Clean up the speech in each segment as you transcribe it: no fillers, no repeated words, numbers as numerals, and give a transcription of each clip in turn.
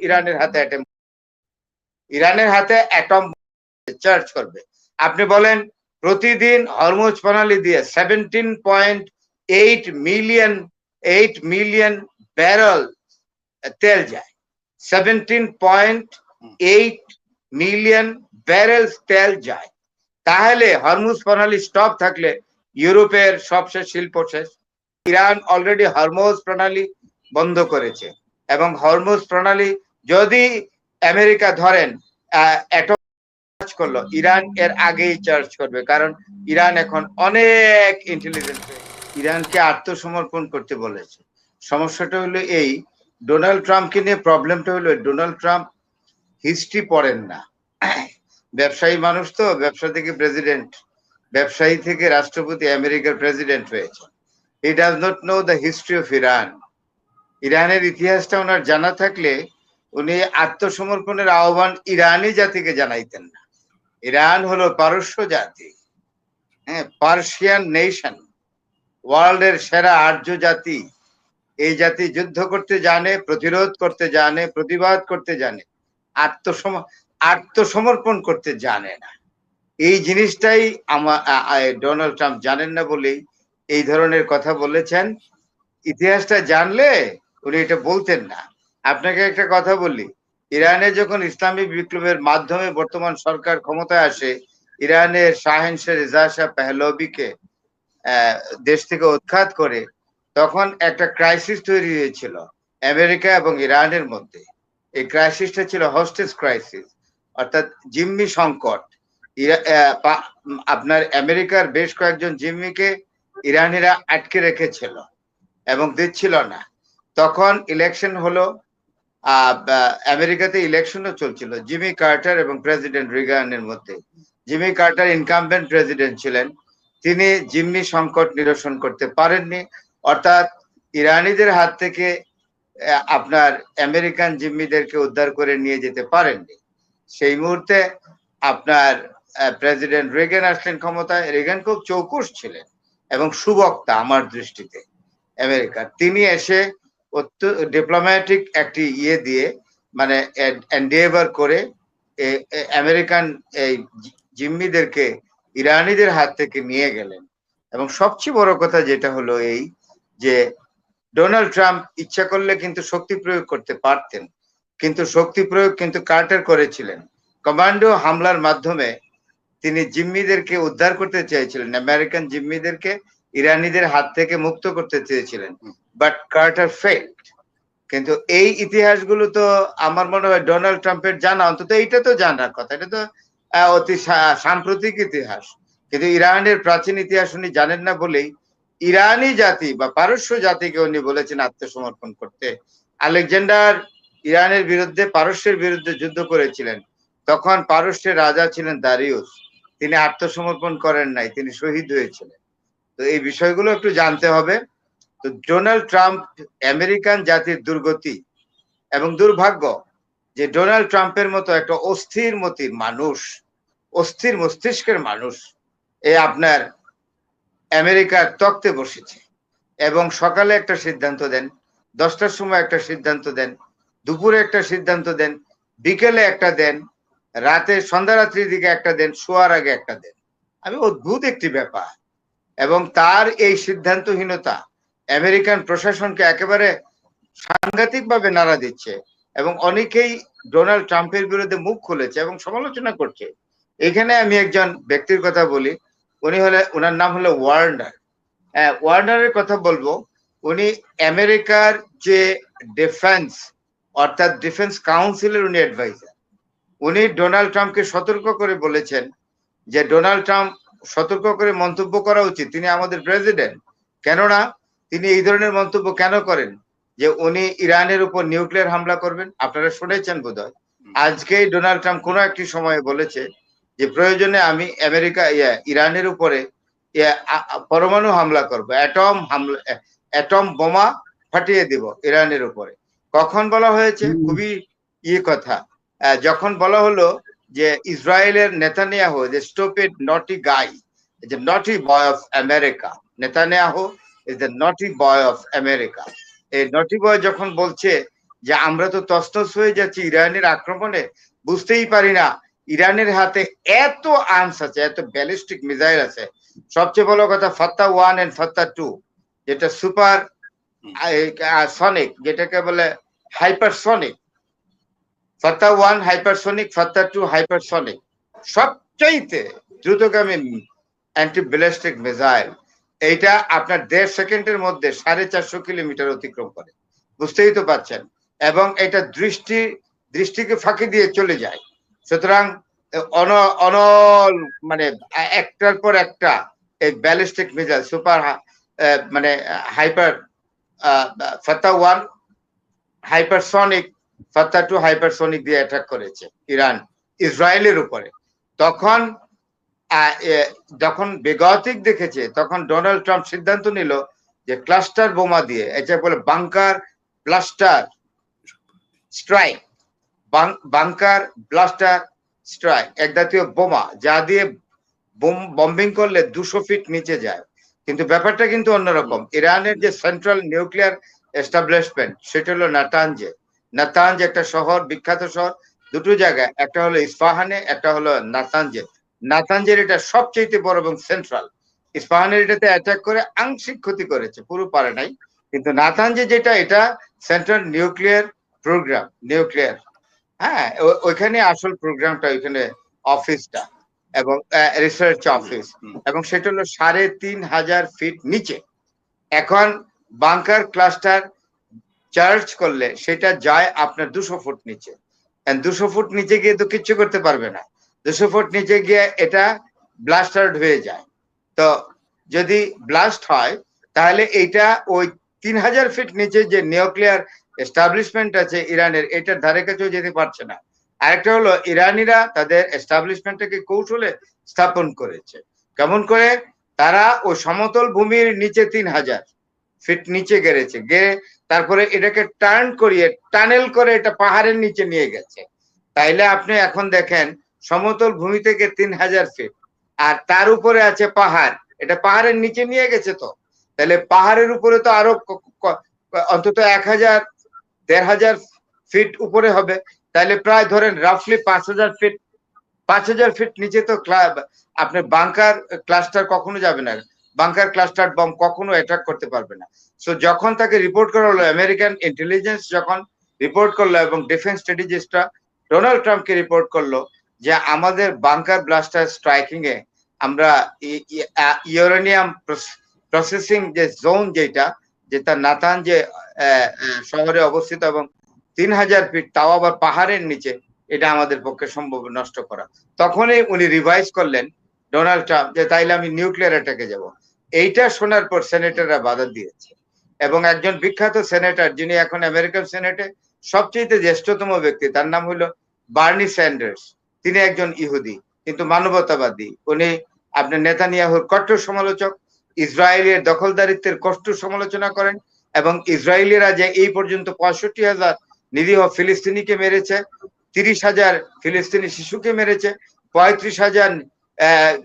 ইরানের হাতে atom charge করবে। আপনি বলেন প্রতিদিন হরমুজ প্রণালী দিয়ে 17.8 মিলিয়ন ব্যারেল তেল যায়, 17.8 মিলিয়ন ব্যারেল তেল যায়। তাহলে হরমুজ প্রণালী স্টপ থাকলে ইউরোপের সবশেষ শিল্প শেষ। ইরান অলরেডি হরমুজ প্রণালী বন্ধ করেছে, এবং হরমুজ প্রণালী যদি আমেরিকা ধরেন অ্যাটম চার্জ করলো, ইরান এর আগেই চার্জ করবে, কারণ ইরান এখন অনেক ইন্টেলিজেন্ট। ইরানকে আত্মসমর্পণ করতে বলেছে। সমস্যাটা হলো এই, ডোনাল্ড ট্রাম্পকে নিয়ে প্রবলেমটা হলো ডোনাল্ড ট্রাম্প হিস্ট্রি পড়েন না। ব্যবসায়ী মানুষ তো, ব্যবসা থেকে প্রেসিডেন্ট, ব্যবসায়ী থেকে রাষ্ট্রপতি, আমেরিকার প্রেসিডেন্ট হয়েছে। He does not know the history of Iran. ইরানের ইতিহাসটা ওনার জানা থাকলে উনি আত্মসমর্পণের আহ্বান ইরানি জাতিকে জানাইতেন না। ইরান হলো পারস্য জাতি, হ্যাঁ, পার্সিয়ান নেশন, ওয়ার্ল্ডের সেরা আর্য জাতি। এই জাতি যুদ্ধ করতে জানে, প্রতিরোধ করতে জানে, প্রতিবাদ করতে জানে, আত্মসমর্পণ করতে জানে না। এই জিনিসটাই ডোনাল্ড ট্রাম্প জানেন না বলেই এই ধরনের কথা বলেছেন। ইতিহাসটা জানলে উনি এটা বলতেন না। আপনাকে একটা কথা বলি, ইরানে যখন ইসলামী বিপ্লবের মাধ্যমে বর্তমান সরকার ক্ষমতায় আসে, ইরানের শাহেনশাহ রেজা শাহ পেহলভিকে দেশ থেকে উৎখাত করে, তখন একটা ক্রাইসিস তৈরি হয়েছিল আমেরিকা এবং ইরানের মধ্যে। এই ক্রাইসিসটা ছিল হোস্টেজ ক্রাইসিস, অর্থাৎ জিম্মি সংকট। আপনার আমেরিকার বেশ কয়েকজন জিম্মিকে ইরানিরা আটকে রেখেছিল এবং দিচ্ছিল না। তখন ইলেকশন হলো, আমেরিকাতে ইলেকশনও চলছিল জিমি কার্টার এবং প্রেসিডেন্ট রিগানের মধ্যে। জিমি কার্টার ইনকামবেন্ট প্রেসিডেন্ট ছিলেন, তিনি জিম্মি সংকট নিরসন করতে পারেননি, অর্থাৎ ইরানিদের হাত থেকে আপনার আমেরিকান জিম্মিদেরকে উদ্ধার করে নিয়ে যেতে পারেননি। সেই মুহূর্তে আপনার প্রেসিডেন্ট রেগান আসলেন ক্ষমতায়। রেগান খুব চৌকুশ ছিলেন এবং সুবক্তা আমার দৃষ্টিতে আমেরিকার। তিনি এসে ডিপ্লোম্যাটিক একটি ইয়ে দিয়ে, মানে এন্ডেভার করে আমেরিকান এই জিম্মিদেরকে ইরানিদের হাত থেকে নিয়ে গেলেন। এবং সবচেয়ে বড় কথা যেটা হলো এই, যে ডোনাল্ড ট্রাম্প ইচ্ছা করলে কিন্তু শক্তি প্রয়োগ করতে পারতেন, কিন্তু শক্তি প্রয়োগ কিন্তু কার্টার করেছিলেন। কমান্ডো হামলার মাধ্যমে তিনি জিম্মিদেরকে উদ্ধার করতে চেয়েছিলেন, আমেরিকান জিম্মিদেরকে ইরানিদের হাত থেকে মুক্ত করতে চেয়েছিলেন, বাট কার্টার ফেইলড। কিন্তু এই ইতিহাসগুলো তো আমার মনে হয় ডোনাল্ড ট্রাম্পের জানা, অন্তত এইটা তো জানার কথা, এটা তো অতি সাম্প্রতিক ইতিহাস। কিন্তু ইরানের প্রাচীন ইতিহাস উনি জানেন না বলেই ইরানি জাতি বা পারস্য জাতিকে উনি বলেছেন আত্মসমর্পণ করতে। আলেকজান্ডার ইরানের বিরুদ্ধে, পারস্যের বিরুদ্ধে যুদ্ধ করেছিলেন, তখন পারস্যের রাজা ছিলেন দারিউস, তিনি আত্মসমর্পণ করেন নাই, তিনি শহীদ হয়েছিলেন। তো এই বিষয়গুলো একটু জানতে হবে। তো ডোনাল্ড ট্রাম্প আমেরিকান জাতির দুর্গতি এবং দুর্ভাগ্য যে ডোনাল্ড ট্রাম্পের মতো একটা অস্থির মতির মানুষ, অস্থির মস্তিষ্কের মানুষ আপনার আমেরিকার তক্তে বসেছে, এবং সকালে একটা সিদ্ধান্ত দেন, 10টার সময় একটা সিদ্ধান্ত দেন, দুপুরে একটা সিদ্ধান্ত দেন, বিকেলে একটা দেন, রাতে সন্ধ্যারাত্রির দিকে একটা দেন, শোয়ার আগে একটা দেন। আমি অদ্ভুত একটি ব্যাপার। এবং তার এই সিদ্ধান্তহীনতা আমেরিকান প্রশাসনকে একেবারে সাংঘাতিকভাবে নাড়া দিচ্ছে, এবং অনেকেই ডোনাল্ড ট্রাম্পের বিরুদ্ধে মুখ খুলেছে এবং সমালোচনা করছে। এখানে আমি একজন ব্যক্তির কথা বলি, ওনার নাম হলো ওয়ার্নার। ওয়ার্নারের কথা বলবো। উনি আমেরিকার যে ডিফেন্স, অর্থাৎ ডিফেন্স কাউন্সিলের উনি অ্যাডভাইজার। উনি ডোনাল্ড ট্রাম্পকে সতর্ক করে বলেছেন যে ডোনাল্ড ট্রাম্প সতর্ক করে মন্তব্য করা উচিত, তিনি আমাদের প্রেসিডেন্ট। কেননা তিনি এই ধরনের মন্তব্য কেন করেন যে উনি ইরানের উপর নিউক্লিয়ার হামলা করবেন? আপনারা শুনেছেন বোধহয়, আজকেই ডোনাল্ড ট্রাম্প কোনো একটি সময়ে বলেছে যে প্রয়োজনে আমি ইরানের উপরে পরমাণু হামলা করবো, অ্যাটম বোমা ফাটিয়ে দিব ইরানের উপরে। কখন বলা হয়েছে? খুবই কথা, যখন বলা হলো যে ইসরায়েলের নেতানিয়াহু, যে স্টুপিড নটি গাই, যে নটি boy of America, Netanyahu is the নটি বয় অফ আমেরিকা। এই নটি বয় যখন বলছে যে আমরা তো তছনছ হয়ে যাচ্ছি ইরানের আক্রমণে, বুঝতেই পারি না ইরানের হাতে এত আর্মস আছে, এত ব্যালিস্টিক মিসাইল আছে। সবচেয়ে বড় কথা ফাত্তা 1 এন্ড ফাত্তা 2, যেটা সুপার সনিক, যেটাকে বলে হাইপারসনিক। ফাত্তা 1 হাইপারসনিক, ফাত্তা 2 হাইপারসনিক, সবচাইতে দ্রুতগামী অ্যান্টি ব্যালিস্টিক মিসাইল। এইটা আপনার 1.5 সেকেন্ডের মধ্যে 450 কিলোমিটার অতিক্রম করে, বুঝতেই তো পারছেন। এবং এটা দৃষ্টিকে ফাঁকি দিয়ে চলে যায়। সুতরাং অনল মানে একটার পর একটা এই ব্যালিস্টিক মিসাইল সুপার মানে হাইপার ফাত্তা 1 হাইপারসনিক, ফাত্তা 2 হাইপারসনিক দিয়ে অ্যাটাক করেছে ইরান ইসরায়েলের উপরে। যখন বেগতিক দেখেছে, তখন ডোনাল্ড ট্রাম্প সিদ্ধান্ত নিল যে ক্লাস্টার বোমা দিয়ে, এটা বলে bunker blaster strike, bunker blaster strike, এক জাতীয় বোমা যা দিয়ে বম্বিং করলে 200 ফিট নিচে যায়। কিন্তু ব্যাপারটা কিন্তু অন্যরকম। ইরানের যে সেন্ট্রাল নিউক্লিয়ার এস্টাবলিশমেন্ট, সেটা হলো নাতানজ একটা শহর, বিখ্যাত শহর, দুটো জায়গায়, একটা হলো ইস্পাহানে, একটা হলো নাতানজে। নাতানজের এটা সবচেয়ে বড় এবং সেন্ট্রাল। ইস্পাহানের এটাতে অ্যাটাক করে আংশিক ক্ষতি করেছে, পুরো পারে নাই। কিন্তু নাতানজে যেটা, এটা সেন্ট্রাল নিউক্লিয়ার প্রোগ্রাম, নিউক্লিয়ার, হ্যাঁ, ওইখানে আসল প্রোগ্রামটা, ওইখানে অফিসটা এবং রিসার্চ অফিস, এবং সেটা হলো ৩,৫০০ ফিট নিচে। এখন বাংকার ক্লাস্টার চার্জ করলে সেটা যায় আপনার 200 ফুট নিচে। 200 ফুট নিচে গিয়ে তো কিচ্ছু করতে পারবে না। 200 ফুট নিচে গিয়ে এটা ব্লাস্ট আউট হয়ে যায়। তো যদি ব্লাস্ট হয়, তাহলে এটা ওই ৩,০০০ ফিট নিচে যে নিউক্লিয়ার এস্টাবলিশমেন্ট আছে ইরানের, এটার ধারে কাছেও যেতে পারছে না। আরেকটা হলো ইরানিরা তাদের এস্টাবলিশমেন্টটাকে কৌশলে স্থাপন করেছে। কেমন করে? তারা ওই সমতল ভূমির নিচে ৩,০০০ ফিট নিচে গেড়েছে, গেড়ে তারপরে এটাকে টার্ন করিয়ে টানেল করে এটা পাহাড়ের নিচে নিয়ে গেছে। তাইলে আপনি এখন দেখেন, সমতল ভূমি থেকে ৩,০০০ ফিট, আর তার উপরে আছে পাহাড়, এটা পাহাড়ের নিচে নিয়ে গেছে। তো তাহলে পাহাড়ের উপরে তো আরো অন্তত ১,০০০ ১,৫০০ ফিট উপরে হবে। তাহলে প্রায় ধরেন রাফলি ৫,০০০ ফিট, ৫,০০০ ফিট নিচে তো আপনার বাংকার ক্লাস্টার কখনো যাবে না, বাংকার ক্লাস্টার বম কখনো অ্যাটাক করতে পারবে না। সো যখন তাকে রিপোর্ট করা হলো, আমেরিকান ইন্টেলিজেন্স যখন রিপোর্ট করলো এবং ডিফেন্স স্ট্র্যাটেজিস্টরা ডোনাল্ড ট্রাম্পকে রিপোর্ট করলো যে আমাদের বাংকার ব্লাস্টার স্ট্রাইকিং এ আমরা ইউরেনিয়াম প্রসেসিং যে জোন, যেটা নাতান যে শহরে অবস্থিত এবং ৩,০০০ ফিট, তাও আবার পাহাড়ের নিচে, এটা আমাদের পক্ষে সম্ভব নষ্ট করা। তখনই উনি রিভাইজ করলেন ডোনাল্ড ট্রাম্প যে তাইলে আমি নিউক্লিয়ার অ্যাটাকে যাব। এইটা শোনার পর সেনেটররা বাধা দিয়েছে, এবং একজন বিখ্যাত সেনেটর, যিনি এখন আমেরিকান সেনেটে সবচেয়ে জ্যেষ্ঠতম ব্যক্তি, তার নাম হলো বার্নি স্যান্ডার্স। তিনি একজন ইহুদি কিন্তু মানবতাবাদী। উনি আপনার নেতানিয়াহুর কট্টর সমালোচক, ইসরায়েলের দখলদারিত্বের কঠোর সমালোচনা করেন, এবং ইসরায়েলিরা যে এই পর্যন্ত ৬৫,০০০ নিরীহ ফিলিস্তিনিকে মেরেছে, ৩০,০০০ ফিলিস্তিনি শিশুকে মেরেছে, ৩৫,০০০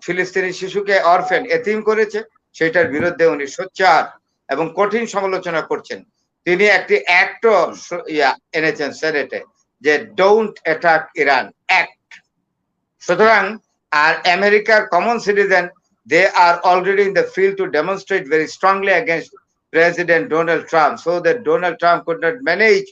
ফিলিস্তিনি শিশুকে অরফেন এতিম করেছে, সেটার বিরুদ্ধে উনি সোচ্চার এবং কঠিন সমালোচনা করছেন। তিনি একটি অ্যাক্টও এনেছেন সেনেটে, যে ডোন্ট অ্যাটাক ইরান অ্যাক্ট। সুতরাং আর আমেরিকার common citizen, they are already in the field to demonstrate very strongly against President Donald Trump, so that Donald Trump could not manage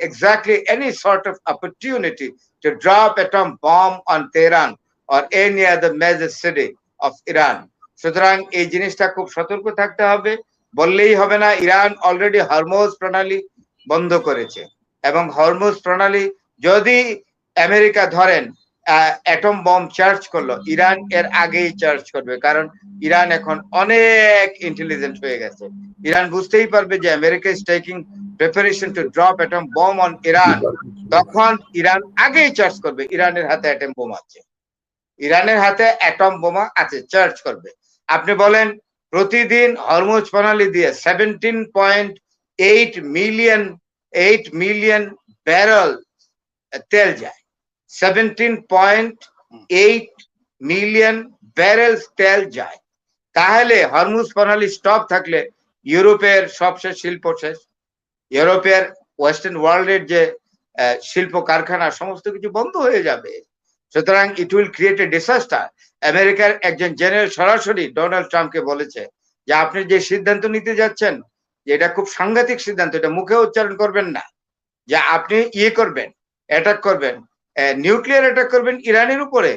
exactly any sort of opportunity to drop atom bomb on Tehran or any other major city of Iran. সুতরাং এই জিনিসটা খুব সতর্ক থাকতে হবে, বললেই হবে না। ইরান অলরেডি হরমুজ প্রণালী বন্ধ করেছে, এবং হরমুজ প্রণালী যদি আমেরিকা ধরেন অ্যাটম বম চার্জ করলো, ইরান এর আগেই চার্জ করবে, কারণ ইরান এখন অনেক ইন্টেলিজেন্ট হয়ে গেছে। ইরান বুঝতেই পারবে যে America is taking preparation to drop atom bomb on Iran, তখন ইরান আগেই চার্জ করবে। ইরানের হাতে অ্যাটম বোমা আছে, ইরানের হাতে অ্যাটম বোমা আছে, চার্জ করবে। আপনি বলেন প্রতিদিন হরমুজ প্রণালী দিয়ে 17.8 মিলিয়ন ব্যারেল তেল যায়, 17.8 মিলিয়ন ব্যারেল তেল যায়। তাহলে হরমুজ প্রণালী স্টপ থাকলে ইউরোপের সবশেষ শিল্প শেষ, ইউরোপের ওয়েস্টার্ন ওয়ার্ল্ডের যে শিল্প কারখানা সমস্ত কিছু বন্ধ হয়ে যাবে। সুতরাং it will create a disaster. আমেরিকার একজন জেনারেল সরাসরি ডোনাল্ড ট্রাম্পকে বলেছে যে আপনি যে সিদ্ধান্ত নিতে যাচ্ছেন যে এটা খুব সাংঘাতিক সিদ্ধান্ত, এটা মুখে উচ্চারণ করবেন না, যে আপনি ইয়ে করবেন, অ্যাটাক করবেন, নিউক্লিয়ার অ্যাটাক করবেন ইরানের উপরে,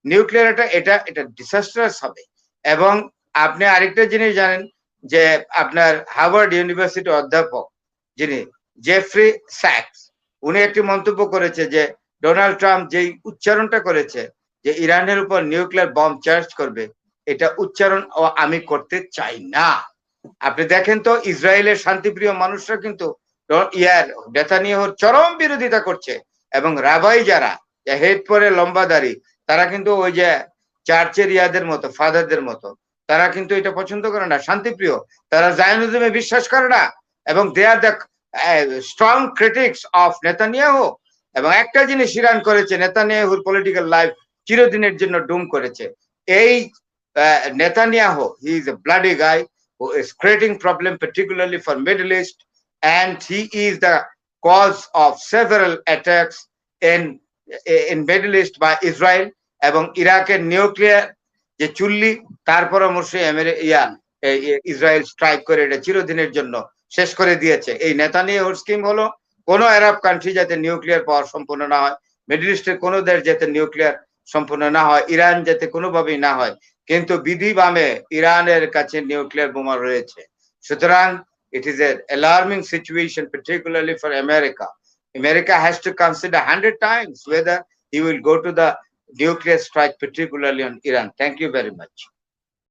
নিউক্লিয়ার অ্যাটাক, এটা এটা ডিসাস্টারাস হবে। এবং আপনি আরেকটা জিনিস জানেন যে আপনার হার্ভার্ড ইউনিভার্সিটি অধ্যাপক যিনি জেফ্রি স্যাক্স, উনি একটি মন্তব্য করেছে যে ডোনাল্ড ট্রাম্প যেই উচ্চারণটা করেছে যে ইরানের উপর নিউক্লিয়ার বম্ব চার্জ করবে, এটা উচ্চারণ আমি করতে চাই না। আপনি দেখেন তো ইসরায়েলের শান্তিপ্রিয় মানুষরা কিন্তু নেতানিয়াহুর চরম বিরোধিতা করছে, এবং রাবাই যারা হেড পরে লম্বা দাড়ি, তারা কিন্তু ওই যে চার্চের ইয়াদের মতো, ফাদারদের মতো, তারা কিন্তু এটা পছন্দ করে না, শান্তিপ্রিয়, তারা জায়নিজমে বিশ্বাস করে না, এবং they are the strong critics of Netanyahu. এবং একটা জিনিস ইরান করেছে, নেতানিয়াহুর পলিটিক্যাল লাইফ চিরদিনের জন্য ডুম করেছে। এই Netanyahu, he is a bloody guy who is creating problem particularly for Middle East, and he is the cause of several attacks in Middle East by Israel, এবং ইরাকের নিউক্লিয়ার যে চুল্লি তার পরামর্শে ইসরায়েল স্ট্রাইক করে এটা চিরদিনের জন্য শেষ করে দিয়েছে। এই নেতানিয়াহুর স্কিম হলো কোন আরব কান্ট্রি যাতে নিউক্লিয়ার পাওয়ার সম্পন্ন না হয়, মিডল ইস্টের কোন দেশ যাতে নিউক্লিয়ার সম্পন্ন না হয়, ইরান যাতে কোনোভাবেই না হয়, কিন্তু বিধি বামে ইরানের কাছে নিউক্লিয়ার বোমা রয়েছে। সুতরাং it is an alarming situation, particularly for America. America has to consider 100 times whether he will go to the nuclear strike, particularly on Iran. Thank you very much.